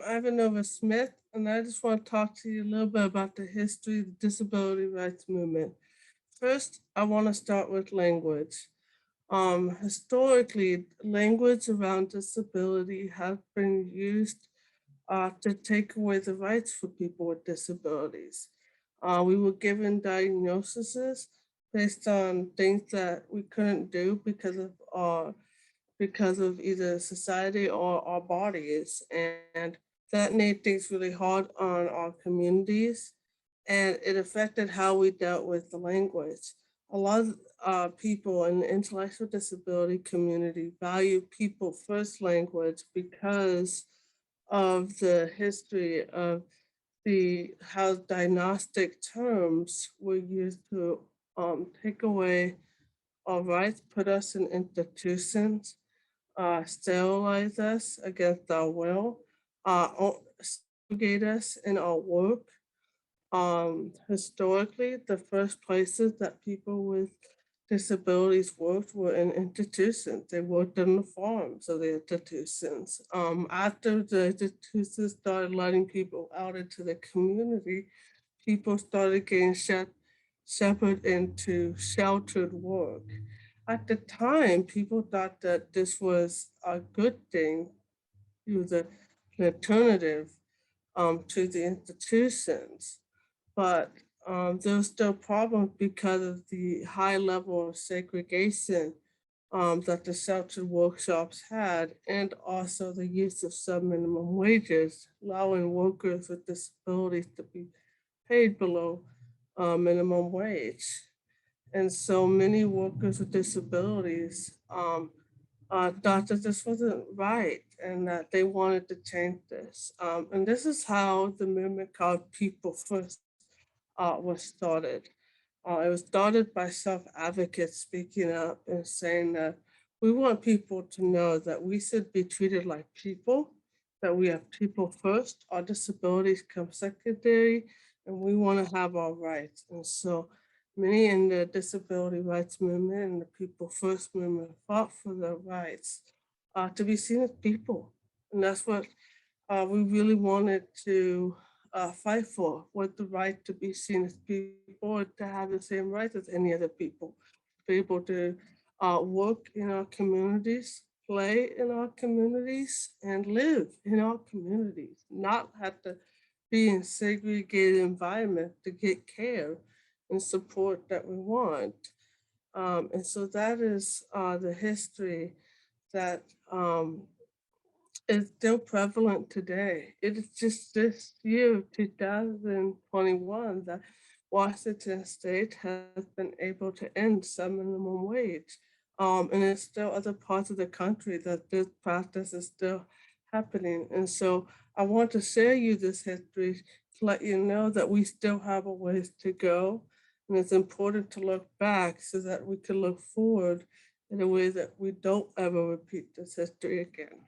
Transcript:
I'm Ivanova Smith, and I just want to talk to you a little bit about the history of the disability rights movement. First, I want to start with language. Historically, language around disability has been used to take away the rights for people with disabilities. We were given diagnoses based on things that we couldn't do because of either society or our bodies. And that made things really hard on our communities. And it affected how we dealt with the language. A lot of people in the intellectual disability community value people first language because of the history of the how diagnostic terms were used to take away our rights, put us in institutions, sterilize us against our will, segregate us in our work. Historically, the first places that people with disabilities worked were in institutions. They worked on the farms of the institutions. After the institutions started letting people out into the community, people started getting shepherded into sheltered work. At the time, people thought that this was a good thing. It was an alternative to the institutions, but there's still problems because of the high level of segregation that the sheltered workshops had, and also the use of sub-minimum wages, allowing workers with disabilities to be paid below minimum wage. And so many workers with disabilities thought that this wasn't right and that they wanted to change this. And this is how the movement called People First was started. It was started by self-advocates speaking up and saying that we want people to know that we should be treated like people, that we have people first, our disabilities come secondary, and we want to have our rights. And so many in the disability rights movement and the People First movement fought for their rights to be seen as people. And that's what we really wanted to fight for, was the right to be seen as people and to have the same rights as any other people, be able to work in our communities, play in our communities, and live in our communities, not have to be in segregated environment to get care and support that we want. And so that is the history that is still prevalent today. It is just this year, 2021, that Washington State has been able to end some minimum wage. And there's still other parts of the country that this practice is still happening. And so I want to share you this history to let you know that we still have a ways to go. And it's important to look back so that we can look forward in a way that we don't ever repeat this history again.